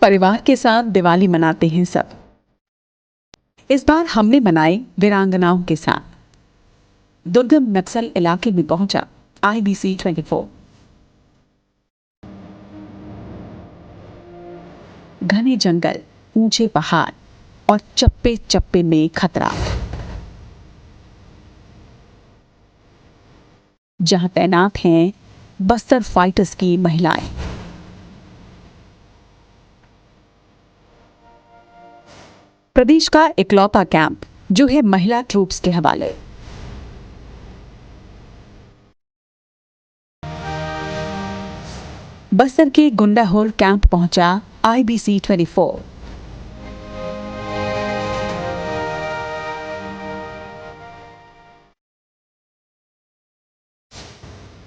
परिवार के साथ दिवाली मनाते हैं सब। इस बार हमने मनाई वीरांगनाओं के साथ। दुर्गम नक्सल इलाके में पहुंचा IBC 24। घने जंगल, ऊंचे पहाड़ और चप्पे चप्पे में खतरा। जहां तैनात हैं बस्तर फाइटर्स की महिलाएं। प्रदेश का इकलौता कैंप जो है महिला ट्रूप्स के हवाले। बस्तर के गुंडाहोर कैंप पहुंचा IBC 24।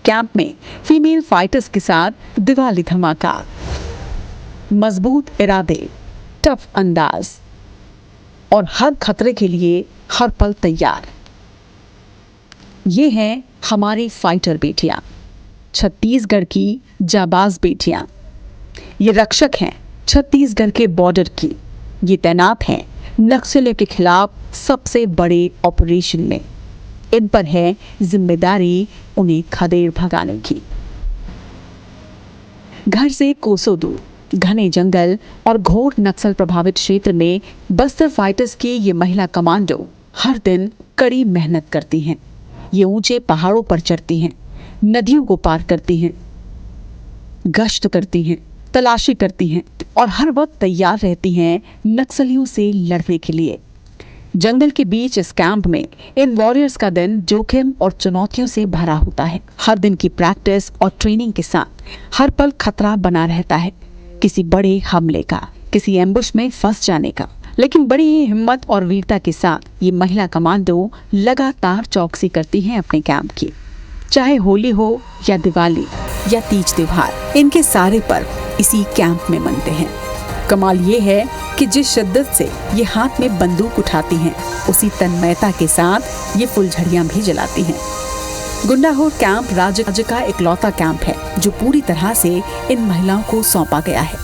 कैंप में फीमेल फाइटर्स के साथ दिवाली धमाका। मजबूत इरादे, टफ अंदाज और हर खतरे के लिए हर पल तैयार। ये हैं हमारी फाइटर बेटियां, छत्तीसगढ़ की जाबाज बेटियां। ये रक्षक हैं छत्तीसगढ़ के बॉर्डर की। ये तैनात हैं नक्सलियों के खिलाफ सबसे बड़े ऑपरेशन में। इन पर है जिम्मेदारी उन्हें खदेड़ भगाने की। घर से कोसों दूर घने जंगल और घोर नक्सल प्रभावित क्षेत्र में बस्तर फाइटर्स की ये महिला कमांडो हर दिन कड़ी मेहनत करती हैं। ये ऊंचे पहाड़ों पर चढ़ती हैं, नदियों को पार करती हैं, गश्त करती हैं, तलाशी करती हैं और हर वक्त तैयार रहती हैं नक्सलियों से लड़ने के लिए। जंगल के बीच इस कैंप में इन वॉरियर्स का दिन जोखिम और चुनौतियों से भरा होता है। हर दिन की प्रैक्टिस और ट्रेनिंग के साथ हर पल खतरा बना रहता है, किसी बड़े हमले का, किसी एम्बुश में फंस जाने का। लेकिन बड़ी ही हिम्मत और वीरता के साथ ये महिला कमांडो लगातार चौकसी करती हैं अपने कैंप की। चाहे होली हो या दिवाली या तीज त्योहार, इनके सारे पर्व इसी कैंप में मनते हैं। कमाल ये है कि जिस शिद्दत से ये हाथ में बंदूक उठाती हैं, उसी तन्मयता के साथ ये फुलझड़ियां भी जलाती हैं। गुंडाहोर कैंप राज्य का इकलौता कैंप है जो पूरी तरह से इन महिलाओं को सौंपा गया है।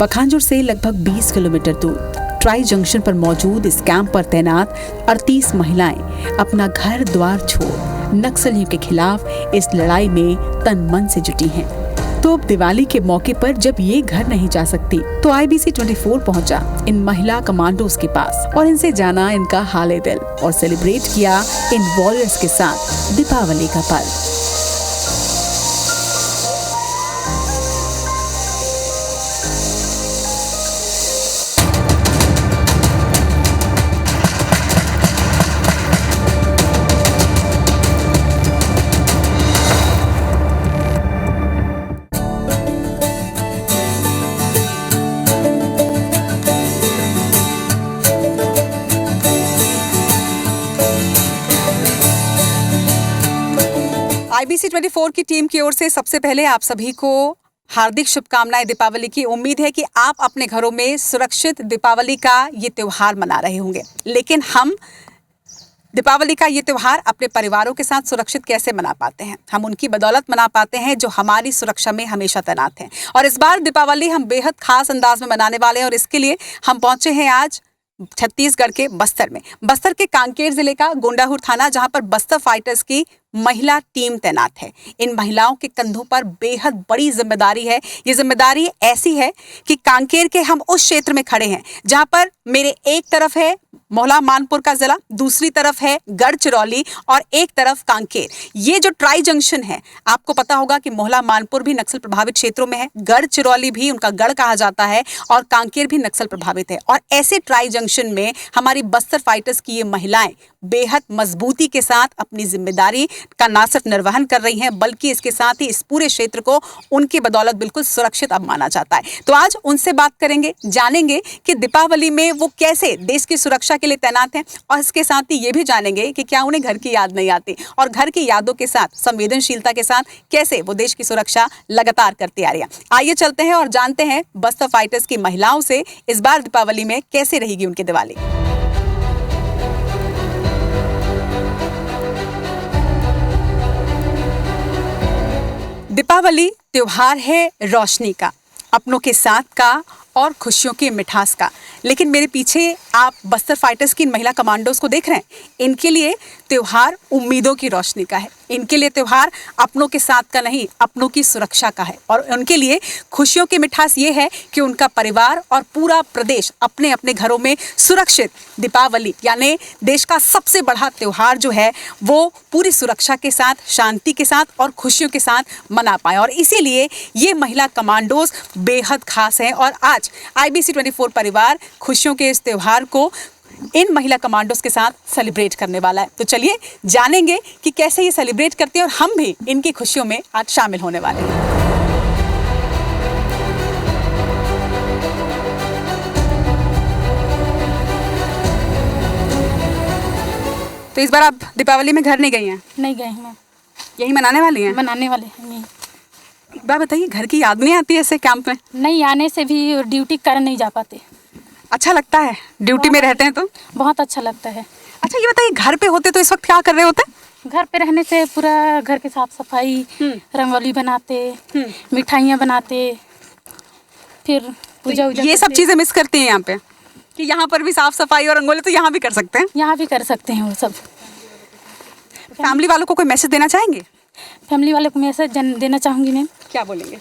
पखांजूर से लगभग 20 किलोमीटर दूर ट्राई जंक्शन पर मौजूद इस कैंप पर तैनात 38 महिलाएं अपना घर द्वार छोड़ नक्सलियों के खिलाफ इस लड़ाई में तन मन से जुटी हैं। तो अब दिवाली के मौके पर जब ये घर नहीं जा सकती, तो IBC 24 पहुंचा इन महिला कमांडोज के पास और इनसे जाना इनका हाले दिल और सेलिब्रेट किया इन वॉरियर्स के साथ दीपावली का पर्व। IBC 24 की टीम की ओर से सबसे पहले आप सभी को हार्दिक शुभकामनाएं दीपावली की। उम्मीद है कि आप अपने घरों में सुरक्षित दीपावली का ये त्योहार मना रहे होंगे। लेकिन हम दीपावली का ये त्योहार अपने परिवारों के साथ सुरक्षित कैसे मना पाते हैं? हम उनकी बदौलत मना पाते हैं जो हमारी सुरक्षा में हमेशा तैनात हैं। और इस बार दीपावली हम बेहद खास अंदाज में मनाने वाले हैं और इसके लिए हम पहुंचे हैं आज छत्तीसगढ़ के बस्तर में। बस्तर के कांकेर जिले का गुंडाहुर थाना, जहां पर बस्तर फाइटर्स की महिला टीम तैनात है। इन महिलाओं के कंधों पर बेहद बड़ी जिम्मेदारी है। ये जिम्मेदारी ऐसी है कि कांकेर के हम उस क्षेत्र में खड़े हैं जहां पर मेरे एक तरफ है मोहला मानपुर का जिला, दूसरी तरफ है गढ़चिरौली और एक तरफ कांकेर। ये जो ट्राई जंक्शन है, आपको पता होगा कि मोहला मानपुर भी नक्सल प्रभावित क्षेत्रों में है, गढ़चिरौली भी उनका गढ़ कहा जाता है और कांकेर भी नक्सल प्रभावित है। और ऐसे ट्राई जंक्शन में हमारी बस्तर फाइटर्स की ये महिलाएं बेहद मजबूती के साथ अपनी जिम्मेदारी का न सिर्फ निर्वहन कर रही हैं, बल्कि इसके साथ ही इस पूरे क्षेत्र को उनकी बदौलत बिल्कुल सुरक्षित अब माना जाता है। तो आज उनसे बात करेंगे, जानेंगे कि दीपावली में वो कैसे देश की सुरक्षा के लिए तैनात हैं और इसके साथ ही ये भी जानेंगे कि क्या उन्हें घर की याद नहीं आती और घर की यादों के साथ संवेदनशीलता के साथ कैसे वो देश की सुरक्षा लगातार करती आ रही है। आइए चलते हैं और जानते हैं बस्तर फाइटर्स की महिलाओं से इस बार दीपावली में कैसे रहेगी उनकी दिवाली। दीपावली त्योहार है रोशनी का अपनों के साथ का और खुशियों की मिठास का। लेकिन मेरे पीछे आप बस्तर फाइटर्स की इन महिला कमांडोज को देख रहे हैं। इनके लिए त्योहार उम्मीदों की रोशनी का है। इनके लिए त्योहार अपनों के साथ का नहीं, अपनों की सुरक्षा का है। और उनके लिए खुशियों की मिठास ये है कि उनका परिवार और पूरा प्रदेश अपने अपने घरों में सुरक्षित दीपावली यानी देश का सबसे बड़ा त्योहार जो है वो पूरी सुरक्षा के साथ, शांति के साथ और खुशियों के साथ मना पाए। और इसीलिए ये महिला कमांडोज बेहद खास हैं। और आज IBC 24 परिवार खुशियों के इस त्योहार को इन महिला कमांडोज के साथ सेलिब्रेट करने वाला है। तो चलिए जानेंगे कि कैसे ये सेलिब्रेट करते हैं और हम भी इनकी खुशियों में आज शामिल होने वाले हैं। तो इस बार आप दीपावली में घर नहीं गई हैं? नहीं गए हैं मैम, यही मनाने वाली हैं? बनाने वाले हैं नहीं। एक बार बताइए, घर की याद नहीं आती ऐसे कैंप में? नहीं आने से भी ड्यूटी के कारण नहीं जा पाते। अच्छा लगता है ड्यूटी में रहते हैं तो? बहुत अच्छा लगता है। अच्छा ये बताइए, घर पे होते तो इस वक्त क्या कर रहे होते? घर पे रहने से पूरा घर की साफ सफाई, रंगोली बनाते, मिठाइयाँ बनाते, फिर पूजा तो उजा ये सब करते। चीज़ें मिस करती हैं यहाँ पे कि यहाँ पर भी साफ सफाई और रंगोली तो यहाँ भी कर सकते हैं? यहाँ भी कर सकते हैं वो सब। फैमिली वालों को कोई मैसेज देना चाहेंगे? फैमिली वाले को मैसेज देना चाहूँगी मैम। क्या बोलेंगे?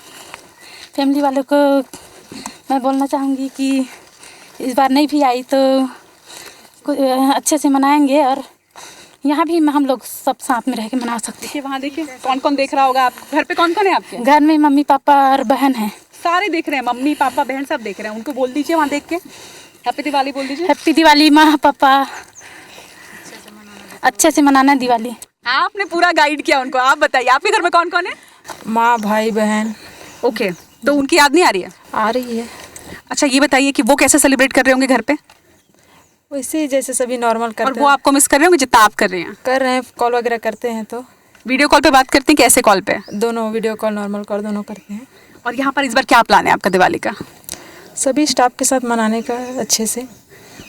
फैमिली वालों को मैं बोलना चाहूँगी कि इस बार नहीं भी आई तो अच्छे से मनाएंगे और यहाँ भी हम लोग सब साथ में रह के मना सकते हैं। देखिए वहाँ देखिए कौन कौन देख रहा होगा। आप घर पे कौन कौन है आपके? घर में मम्मी पापा और बहन है। सारे देख रहे हैं, मम्मी पापा बहन सब देख रहे हैं। उनको बोल दीजिए वहाँ देख के हैप्पी दिवाली बोल दीजिए। हैप्पी दिवाली माँ पापा, अच्छे से मनाना दिवाली। आपने पूरा गाइड किया उनको। आप बताइए आपके घर में कौन कौन है? माँ भाई बहन। ओके, तो उनकी याद नहीं आ रही है? आ रही है। अच्छा ये बताइए कि वो कैसे सेलिब्रेट कर रहे होंगे घर पे? वैसे ही जैसे सभी नॉर्मल और करते वो आपको मिस कर रहे होंगे जितना आप कर रहे हैं? कर रहे हैं, कॉल वगैरह करते हैं तो वीडियो कॉल पे बात करते हैं? कैसे कॉल पे? दोनों, वीडियो कॉल नॉर्मल कॉल दोनों करते हैं। और यहाँ पर इस बार क्या प्लान है आपका दिवाली का? सभी स्टाफ के साथ मनाने का अच्छे से।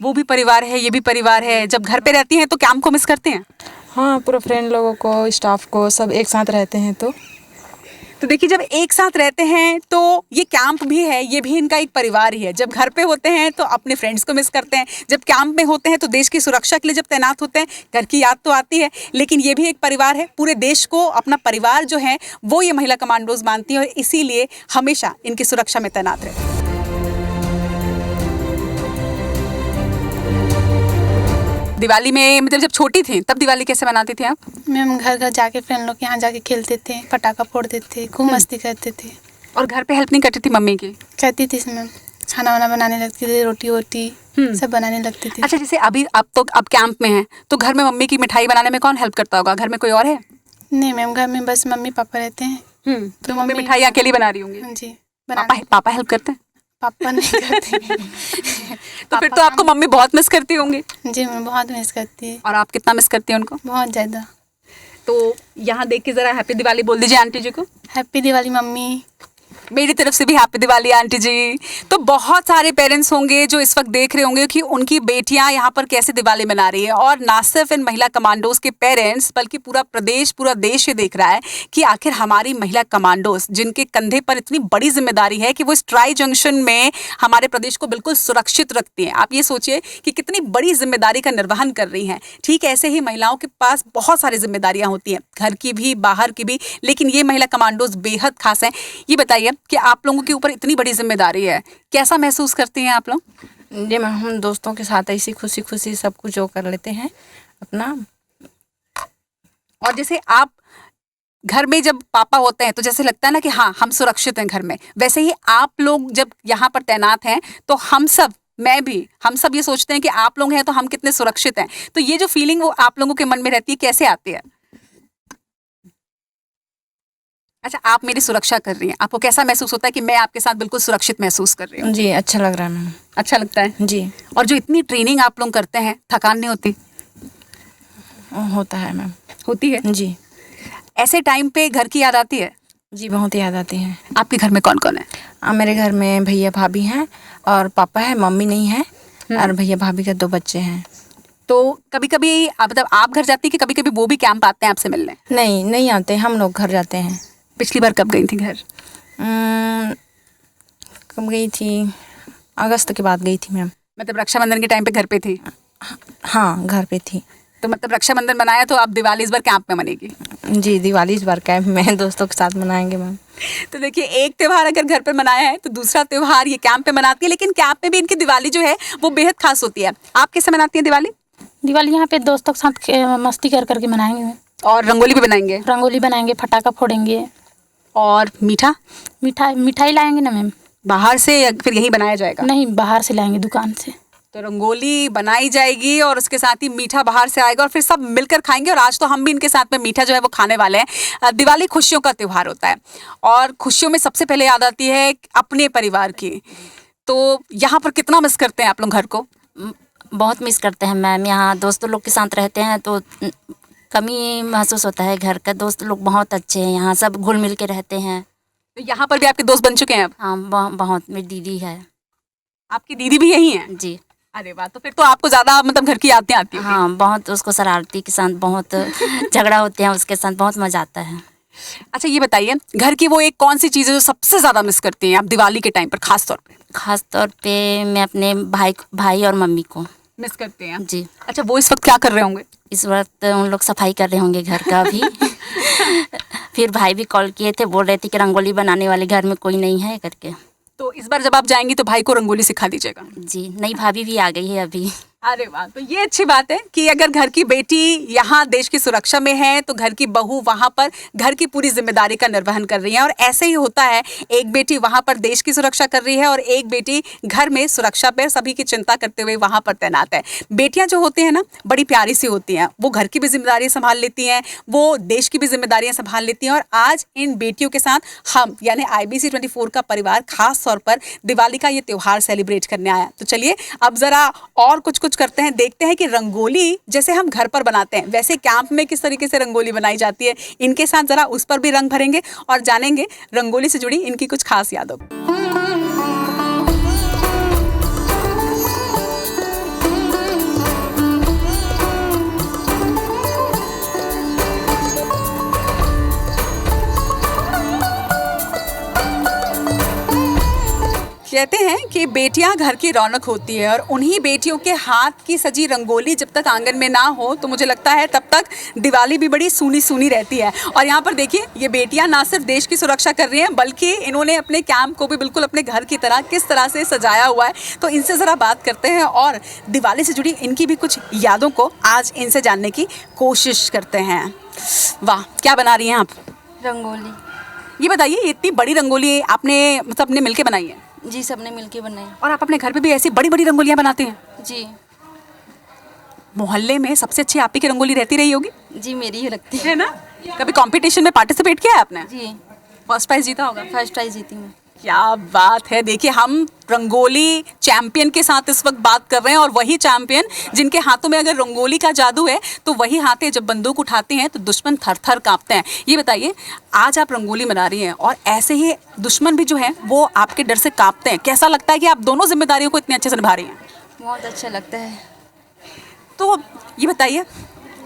वो भी परिवार है, ये भी परिवार है। जब घर पे रहती हैं तो कैंप को मिस करते हैं? हाँ, पूरा फ्रेंड लोगों को, स्टाफ को, सब एक साथ रहते हैं तो देखिए जब एक साथ रहते हैं तो ये कैंप भी है, ये भी इनका एक परिवार ही है। जब घर पे होते हैं तो अपने फ्रेंड्स को मिस करते हैं, जब कैंप में होते हैं तो देश की सुरक्षा के लिए जब तैनात होते हैं घर की याद तो आती है। लेकिन ये भी एक परिवार है, पूरे देश को अपना परिवार जो है वो ये महिला कमांडोज मानती हैं और इसीलिए हमेशा इनकी सुरक्षा में तैनात रहती है। दिवाली में मतलब जब छोटी थी तब दिवाली कैसे मनाती थी आप? मैम घर घर जाके फ्रेंड लोग के यहाँ जाके खेलते थे, पटाखा फोड़ते थे, खूब मस्ती करते थे। और घर पे हेल्प नहीं करती थी मम्मी की? करती थी मैम, खाना वाना बनाने लगती थी, रोटी वोटी सब बनाने लगती थी। अच्छा जैसे अभी अब कैंप में है तो घर में मम्मी की मिठाई बनाने में कौन हेल्प करता होगा? घर में कोई और है? नहीं मैम, घर में बस मम्मी पापा रहते हैं। तो मम्मी मिठाई अकेली बना रही होंगी? हाँ जी, पापा हेल्प करते हैं? पापा नहीं करते। तो फिर तो आपको मम्मी बहुत मिस करती होंगी। जी मैं बहुत मिस करती है। और आप कितना मिस करती हैं उनको? बहुत ज़्यादा। तो यहाँ देख के जरा हैप्पी दिवाली बोल दीजिए आंटी जी को। Happy Diwali mummy. मेरी तरफ से भी हैप्पी दिवाली आंटी जी। तो बहुत सारे पेरेंट्स होंगे जो इस वक्त देख रहे होंगे कि उनकी बेटियां यहाँ पर कैसे दिवाली मना रही है। और ना सिर्फ इन महिला कमांडोज के पेरेंट्स बल्कि पूरा प्रदेश, पूरा देश ये देख रहा है कि आखिर हमारी महिला कमांडोज जिनके कंधे पर इतनी बड़ी जिम्मेदारी है कि वो इस ट्राई जंक्शन में हमारे प्रदेश को बिल्कुल सुरक्षित रखती हैं। आप ये सोचिए कि कितनी बड़ी जिम्मेदारी का निर्वहन कर रही हैं। ठीक ऐसे ही महिलाओं के पास बहुत सारी जिम्मेदारियाँ होती हैं, घर की भी, बाहर की भी, लेकिन ये महिला कमांडोज बेहद खास हैं। ये बताइए कि आप लोगों के ऊपर इतनी बड़ी जिम्मेदारी है, कैसा महसूस करती हैं आप लोग? जी मैम, हम दोस्तों के साथ ऐसी खुशी खुशी सब कुछ जो कर लेते हैं अपना। और जैसे आप घर में जब पापा होते हैं तो जैसे लगता है ना कि हाँ हम सुरक्षित हैं घर में, वैसे ही आप लोग जब यहाँ पर तैनात हैं तो हम सब, मैं भी, हम सब ये सोचते हैं कि आप लोग हैं तो हम कितने सुरक्षित हैं। तो ये जो फीलिंग वो आप लोगों के मन में रहती है, कैसे आती है? अच्छा आप मेरी सुरक्षा कर रही हैं, आपको कैसा महसूस होता है कि मैं आपके साथ बिल्कुल सुरक्षित महसूस कर रही हूँ? जी अच्छा लग रहा है मैम। अच्छा लगता है जी। और जो इतनी ट्रेनिंग आप लोग करते हैं, थकान नहीं होती? होता है मैम। होती है जी। ऐसे टाइम पे घर की याद आती है? जी बहुत याद आती है। आपके घर में कौन कौन है? मेरे घर में भैया भाभी हैं और पापा है, मम्मी नहीं है और भैया भाभी के 2 बच्चे हैं। तो कभी कभी मतलब आप घर जाती है कि कभी कभी वो भी कैंप आते हैं आपसे मिलने? नहीं आते, हम लोग घर जाते हैं। पिछली बार कब गई थी घर? कब गई थी? अगस्त के बाद गई थी मैम। मतलब रक्षाबंधन के टाइम पे घर पे थी? हाँ, घर पे थी। तो मतलब रक्षाबंधन मनाया, तो अब दिवाली इस बार कैंप में मनेगी? जी, दिवाली इस बार कैंप में दोस्तों के साथ मनाएंगे मैम। तो देखिए, एक त्यौहार अगर घर पर मनाया है तो दूसरा त्यौहार ये कैंप पे मनाती है, लेकिन कैंप में भी इनकी दिवाली जो है वो बेहद खास होती है। आप कैसे मनाती हैं दिवाली? दिवाली यहाँ पे दोस्तों के साथ मस्ती कर करके मनाएंगे। और रंगोली भी बनाएंगे? रंगोली बनाएंगे, पटाखा फोड़ेंगे। और मीठा? मिठाई लाएंगे ना मैम। बाहर से या फिर यहीं बनाया जाएगा? नहीं, बाहर से लाएंगे दुकान से। तो रंगोली बनाई जाएगी और उसके साथ ही मीठा बाहर से आएगा और फिर सब मिलकर खाएंगे। और आज तो हम भी इनके साथ में मीठा जो है वो खाने वाले हैं। दिवाली खुशियों का त्यौहार होता है और खुशियों में सबसे पहले याद आती है अपने परिवार की। तो यहाँ पर कितना मिस करते हैं आप लोग घर को? बहुत मिस करते हैं मैम। यहाँ दोस्तों लोग के साथ रहते हैं तो कमी महसूस होता है घर का। दोस्त लोग बहुत अच्छे हैं, यहाँ सब घुल मिल के रहते हैं। तो यहाँ पर भी आपके दोस्त बन चुके हैं अब? हाँ, बहुत। मेरी दीदी है। आपकी दीदी भी यही है? जी। अरे वाह, तो फिर तो आपको ज्यादा मतलब घर की यादें आती हैं। हाँ, बहुत। उसको शरारती के साथ बहुत झगड़ा होते हैं, उसके साथ बहुत मजा आता है। अच्छा ये बताइए, घर की वो एक कौन सी चीज़ है जो सबसे ज्यादा मिस करती हैं आप दिवाली के टाइम पर? खास तौर पे मैं अपने भाई और मम्मी को मिस करते हैं जी। अच्छा, वो इस वक्त क्या कर रहे होंगे? इस वक्त उन लोग सफाई कर रहे होंगे घर का अभी। फिर भाई भी कॉल किए थे, बोल रहे थे कि रंगोली बनाने वाले घर में कोई नहीं है करके। तो इस बार जब आप जाएंगी तो भाई को रंगोली सिखा दीजिएगा। जी, नई भाभी भी आ गई है अभी। अरे वाह, तो ये अच्छी बात है कि अगर घर की बेटी यहाँ देश की सुरक्षा में है तो घर की बहू वहाँ पर घर की पूरी जिम्मेदारी का निर्वहन कर रही है। और ऐसे ही होता है, एक बेटी वहाँ पर देश की सुरक्षा कर रही है और एक बेटी घर में सुरक्षा पर सभी की चिंता करते हुए वहाँ पर तैनात है। बेटियाँ जो होती हैं ना, बड़ी प्यारी सी होती हैं। वो घर की भी जिम्मेदारी संभाल लेती हैं, वो देश की भी जिम्मेदारियाँ संभाल लेती हैं। और आज इन बेटियों के साथ हम यानी IBC 24 का परिवार खास तौर पर दिवाली का ये त्यौहार सेलिब्रेट करने आया। तो चलिए अब ज़रा और कुछ करते हैं, देखते हैं कि रंगोली जैसे हम घर पर बनाते हैं वैसे कैंप में किस तरीके से रंगोली बनाई जाती है। इनके साथ जरा उस पर भी रंग भरेंगे और जानेंगे रंगोली से जुड़ी इनकी कुछ खास यादों को। कहते हैं कि बेटियां घर की रौनक होती है और उन्हीं बेटियों के हाथ की सजी रंगोली जब तक आंगन में ना हो तो मुझे लगता है तब तक दिवाली भी बड़ी सूनी सूनी रहती है। और यहाँ पर देखिए, ये बेटियां ना सिर्फ देश की सुरक्षा कर रही हैं बल्कि इन्होंने अपने कैंप को भी बिल्कुल अपने घर की तरह किस तरह से सजाया हुआ है। तो इनसे ज़रा बात करते हैं और दिवाली से जुड़ी इनकी भी कुछ यादों को आज इनसे जानने की कोशिश करते हैं। वाह, क्या बना रही हैं आप? रंगोली। ये बताइए, इतनी बड़ी रंगोली आपने मतलब अपने मिलके बनाई है? जी, सबने मिलके बनाई। और आप अपने घर पे भी ऐसी बड़ी बड़ी रंगोलियां बनाते हैं? जी। मोहल्ले में सबसे अच्छी आप ही की रंगोली रहती रही होगी? जी, मेरी ही लगती है ना? कभी कंपटीशन में पार्टिसिपेट किया है आपने? जी, फर्स्ट प्राइज जीता होगा? फर्स्ट प्राइज जीती मैं। क्या बात है। देखिए, हम रंगोली चैंपियन के साथ इस वक्त बात कर रहे हैं और वही चैंपियन जिनके हाथों में अगर रंगोली का जादू है तो वही हाथे जब बंदूक उठाते हैं तो दुश्मन थर थर कांपते हैं। ये बताइए, आज आप रंगोली बना रही हैं और ऐसे ही दुश्मन भी जो है वो आपके डर से कांपते हैं। कैसा लगता है कि आप दोनों जिम्मेदारियों को इतने अच्छे से निभा रही हैं? बहुत अच्छा लगता है। तो ये बताइए,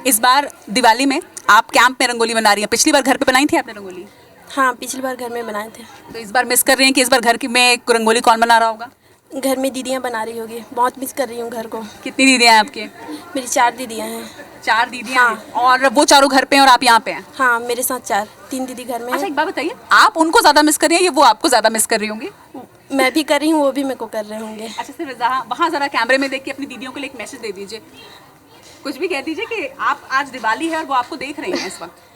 इस बार दिवाली में आप कैंप में रंगोली बना रही हैं। पिछली बार घर पे बनाई थी आपने रंगोली? हाँ, पिछली बार घर में बनाए थे। तो इस बार मिस कर रही हैं कि इस बार घर की में रंगोली कौन बना रहा होगा? घर में दीदियाँ बना रही होगी। बहुत मिस कर रही हूँ घर को। कितनी दीदियाँ हैं आपके? मेरी 4 दीदियाँ हैं। 4 दीदियाँ हैं। और वो चारों घर पे हैं और आप यहाँ पे हैं? हाँ, मेरे साथ 3 दीदी घर में अच्छा, हैं। एक बात बताइए, आप उनको ज़्यादा मिस कर रही हैं या वो आपको ज़्यादा मिस कर रही होंगी? मैं भी कर रही हूँ, वो भी मेरे को कर रहे होंगे। अच्छा, सिर्फ वहाँ ज़रा कैमरे में देख के अपनी दीदियों के लिए एक मैसेज दे दीजिए, कुछ भी कह दीजिए कि आप आज दिवाली है और वो आपको देख रही हैं इस वक्त।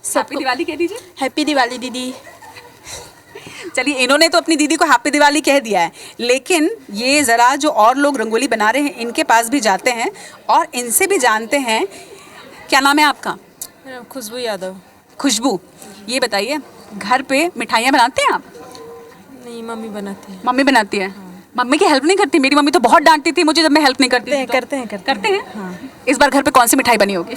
हैप्पी दिवाली कह दीजिए। हैप्पी दिवाली दीदी। चलिए, इन्होंने तो अपनी दीदी को हैप्पी दिवाली कह दिया है, लेकिन ये ज़रा जो और लोग रंगोली बना रहे हैं इनके पास भी जाते हैं और इनसे भी जानते हैं। क्या नाम है आपका? खुशबू यादव। खुशबू, ये बताइए, घर पे मिठाइयाँ बनाते हैं आप? नहीं, मम्मी बनाती है। मम्मी बनाती है? मम्मी की हेल्प नहीं करती? मेरी मम्मी तो बहुत डांटती थी मुझे जब मैं हेल्प नहीं करती थी। करते हैं। हाँ। इस बार घर पे कौन सी मिठाई बनी होगी?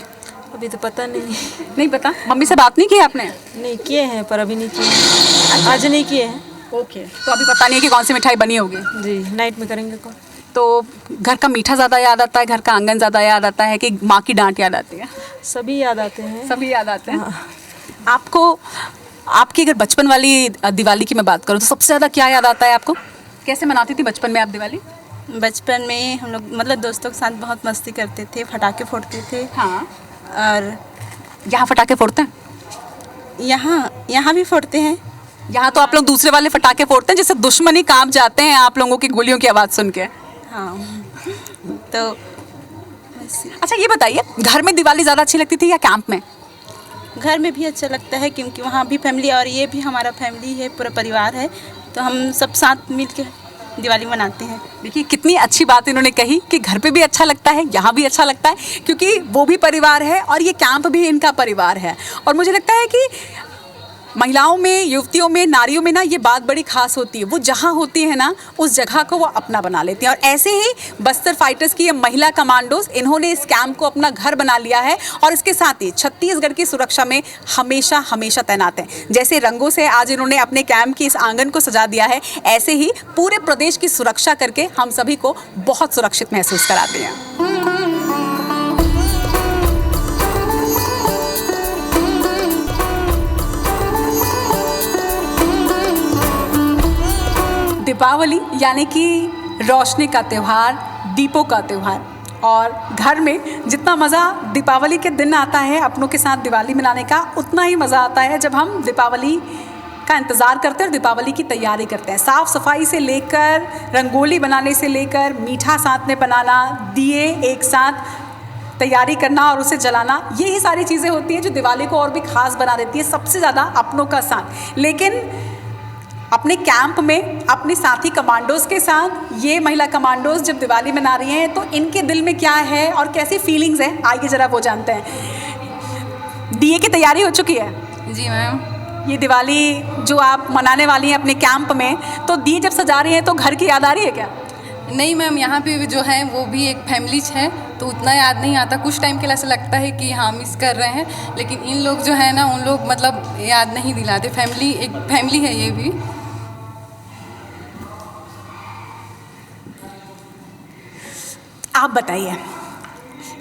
अभी तो पता नहीं। नहीं पता? मम्मी से बात नहीं की आपने? नहीं किए हैं, पर अभी नहीं किए। आज नहीं किए हैं। ओके, तो अभी पता नहीं है कि कौन सी मिठाई बनी होगी। जी, नाइट में करेंगे कॉल। तो घर का मीठा ज़्यादा याद आता है, घर का आंगन ज़्यादा याद आता है कि माँ की डांट याद आती है? सभी याद आते हैं। सभी याद आते हैं। आपको आपकी अगर बचपन वाली दिवाली की मैं बात करूँ तो सबसे ज़्यादा क्या याद आता है आपको? कैसे मनाती थी बचपन में आप दिवाली? बचपन में हम लोग मतलब दोस्तों के साथ बहुत मस्ती करते थे, पटाखे फोड़ते थे। हाँ। और यहाँ पटाखे फोड़ते हैं? यहाँ भी फोड़ते हैं। यहाँ तो आप लोग दूसरे वाले पटाखे फोड़ते हैं जिससे दुश्मनी कांप जाते हैं आप लोगों की गोलियों की आवाज़ सुन के। हाँ तो अच्छा ये बताइए, घर में दिवाली ज़्यादा अच्छी लगती थी या कैंप में? घर में भी अच्छा लगता है क्योंकि वहाँ भी फैमिली, और ये भी हमारा फैमिली है, पूरा परिवार है, तो हम सब साथ मिल के दिवाली मनाते हैं। देखिए कितनी अच्छी बात इन्होंने कही कि घर पे भी अच्छा लगता है, यहाँ भी अच्छा लगता है, क्योंकि वो भी परिवार है और ये कैंप भी इनका परिवार है। और मुझे लगता है कि महिलाओं में, युवतियों में, नारियों में ना ये बात बड़ी खास होती है, वो जहाँ होती है ना उस जगह को वो अपना बना लेती हैं। और ऐसे ही बस्तर फाइटर्स की ये महिला कमांडोज, इन्होंने इस कैंप को अपना घर बना लिया है और इसके साथ ही छत्तीसगढ़ की सुरक्षा में हमेशा हमेशा तैनात हैं। जैसे रंगों से आज इन्होंने अपने कैंप की इस आंगन को सजा दिया है, ऐसे ही पूरे प्रदेश की सुरक्षा करके हम सभी को बहुत सुरक्षित महसूस कराते हैं। दीपावली यानी कि रोशनी का त्यौहार, दीपों का त्यौहार। और घर में जितना मज़ा दीपावली के दिन आता है अपनों के साथ दिवाली मनाने का, उतना ही मज़ा आता है जब हम दीपावली का इंतज़ार करते हैं और दीपावली की तैयारी करते हैं। साफ़ सफाई से लेकर, रंगोली बनाने से लेकर, मीठा साथ में बनाना, दिए एक साथ तैयारी करना और उसे जलाना, यही सारी चीज़ें होती हैं जो दिवाली को और भी ख़ास बना देती है। सबसे ज़्यादा अपनों का साथ। लेकिन अपने कैंप में अपने साथी कमांडोज के साथ ये महिला कमांडोज जब दिवाली मना रही हैं तो इनके दिल में क्या है और कैसी फीलिंग्स हैं, आइए ज़रा वो जानते हैं। दिए की तैयारी हो चुकी है? जी मैम। ये दिवाली जो आप मनाने वाली हैं अपने कैंप में, तो दिए जब सजा रही हैं तो घर की याद आ रही है क्या? नहीं मैम, यहाँ पे जो है वो भी एक फैमिली है, तो उतना याद नहीं आता। कुछ टाइम के लिए ऐसा लगता है कि हाँ मिस कर रहे हैं, लेकिन इन लोग जो है ना, उन लोग मतलब याद नहीं दिलाते। फैमिली एक फैमिली है ये भी। आप बताइए,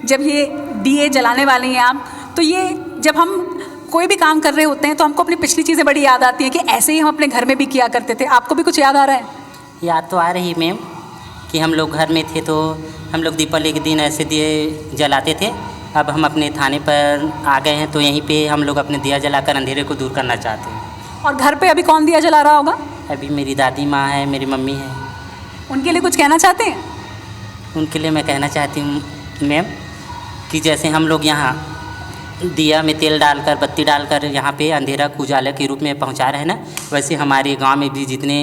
जब ये दिए जलाने वाली हैं आप, तो ये जब हम कोई भी काम कर रहे होते हैं तो हमको अपनी पिछली चीज़ें बड़ी याद आती हैं कि ऐसे ही हम अपने घर में भी किया करते थे। आपको भी कुछ याद आ रहा है? याद तो आ रही है मैम कि हम लोग घर में थे तो हम लोग दीपावली के दिन ऐसे दिए जलाते थे। अब हम अपने थाने पर आ गए हैं तो यहीं पे हम लोग अपने दिया जलाकर अंधेरे को दूर करना चाहते हैं। और घर पे अभी कौन दिया जला रहा होगा? अभी मेरी दादी माँ है, मेरी मम्मी है। उनके लिए कुछ कहना चाहते हैं? उनके लिए मैं कहना चाहती हूँ मैम कि जैसे हम लोग यहाँ दिया में तेल डालकर, बत्ती डालकर यहाँ पे अंधेरा को उजाला के रूप में पहुँचा रहे हैं ना, वैसे हमारे गांव में भी जितने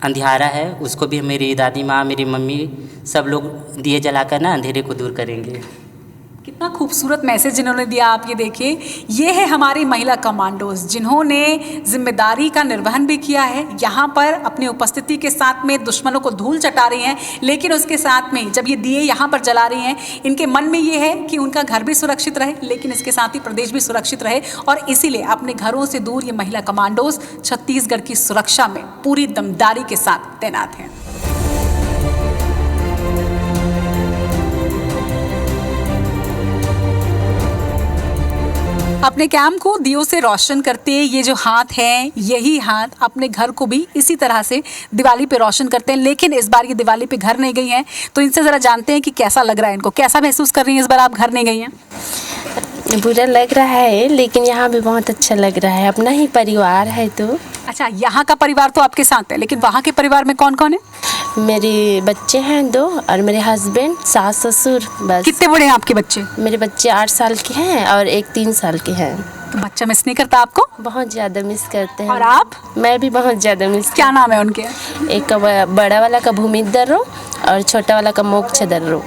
अंधियारा है उसको भी मेरी दादी माँ, मेरी मम्मी सब लोग दिए जलाकर ना अंधेरे को दूर करेंगे। कितना खूबसूरत मैसेज जिन्होंने दिया आप ये देखिए। ये है हमारी महिला कमांडोज जिन्होंने जिम्मेदारी का निर्वहन भी किया है, यहाँ पर अपनी उपस्थिति के साथ में दुश्मनों को धूल चटा रही हैं, लेकिन उसके साथ में जब ये दिए यहाँ पर जला रही हैं, इनके मन में ये है कि उनका घर भी सुरक्षित रहे, लेकिन इसके साथ ही प्रदेश भी सुरक्षित रहे। और इसीलिए अपने घरों से दूर ये महिला कमांडोज छत्तीसगढ़ की सुरक्षा में पूरी दमदारी के साथ तैनात हैं। अपने कैंप को दियों से रोशन करते ये जो हाथ हैं, यही हाथ अपने घर को भी इसी तरह से दिवाली पे रोशन करते हैं। लेकिन इस बार ये दिवाली पे घर नहीं गई हैं, तो इनसे ज़रा जानते हैं कि कैसा लग रहा है इनको, कैसा महसूस कर रही हैं इस बार आप घर नहीं गई हैं? बुरा लग रहा है, लेकिन यहाँ भी बहुत अच्छा लग रहा है, अपना ही परिवार है। तो अच्छा, यहाँ का परिवार तो आपके साथ है, लेकिन वहाँ के परिवार में कौन कौन है? मेरे बच्चे हैं 2 और मेरे हस्बैंड, सास ससुर, बस। कितने बड़े हैं आपके बच्चे? मेरे बच्चे 8 साल के हैं और एक 3 साल के हैं। तो बच्चा मिस नहीं करता आपको? बहुत ज़्यादा मिस करते हैं। और आप? मैं भी बहुत ज़्यादा मिस। क्या नाम है उनके? एक का बड़ा वाला का भूमित दर्रो और छोटा वाला का मोक्ष दर्रो।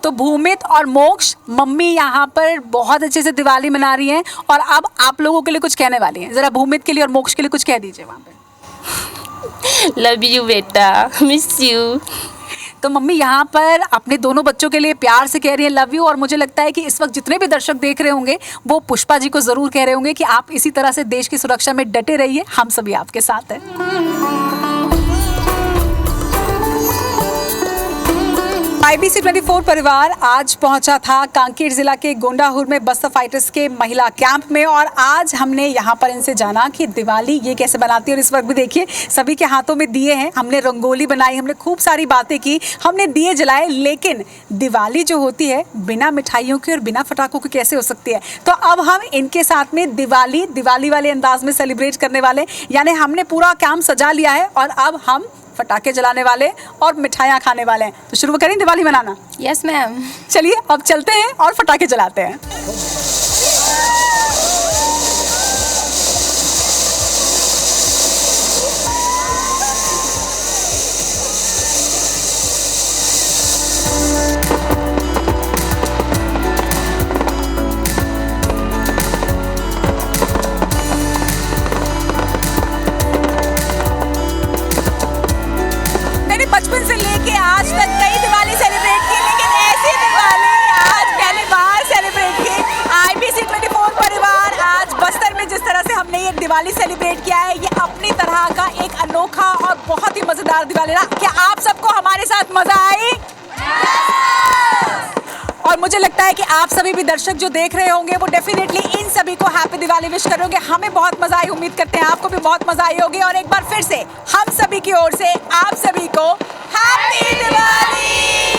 तो भूमित और मोक्ष मम्मी यहाँ पर बहुत अच्छे से दिवाली मना रही हैं, और अब आप लोगों के लिए कुछ कहने वाली हैं। ज़रा भूमित के लिए और मोक्ष के लिए कुछ कह दीजिए वहाँ पे। लव यू बेटा, मिस यू। तो मम्मी यहाँ पर अपने दोनों बच्चों के लिए प्यार से कह रही है लव यू। और मुझे लगता है कि इस वक्त जितने भी दर्शक देख रहे होंगे वो पुष्पा जी को ज़रूर कह रहे होंगे कि आप इसी तरह से देश की सुरक्षा में डटे रहिए, हम सभी आपके साथ हैं। IBC 24 परिवार आज पहुंचा था कांकेर जिला के गोंडाहुर में बस्तर फाइटर्स के महिला कैंप में और आज हमने यहां पर इनसे जाना कि दिवाली ये कैसे बनाती है। और इस वक्त भी देखिए सभी के हाथों में दिए हैं, हमने रंगोली बनाई, हमने खूब सारी बातें की, हमने दिए जलाए, लेकिन दिवाली जो होती है बिना मिठाइयों की और बिना फटाकों की कैसे हो सकती है। तो अब हम इनके साथ में दिवाली वाले अंदाज में सेलिब्रेट करने वाले, यानी हमने पूरा कैंप सजा लिया है और अब हम फटाके जलाने वाले और मिठाइयाँ खाने वाले हैं। तो शुरू करें दिवाली मनाना। Yes ma'am. चलिए अब चलते हैं और फटाके जलाते हैं। बचपन से लेके आज तक कई दिवाली सेलिब्रेट की, लेकिन ऐसी दिवाली आज पहली बार सेलिब्रेट की। IBC 24 परिवार आज बस्तर में जिस तरह से हमने ये दिवाली सेलिब्रेट किया है, ये अपनी तरह का एक अनोखा और बहुत ही मजेदार दिवाली रहा। क्या आप सबको हमारे साथ मजा आई? और मुझे लगता है कि आप सभी भी दर्शक जो देख रहे होंगे वो डेफिनेटली इन सभी को हैप्पी दिवाली विश करोगे। हमें बहुत मजा आई, उम्मीद करते हैं आपको भी बहुत मजा आई होगी। और एक बार फिर से हम सभी की ओर से आप सभी को हैप्पी दिवाली।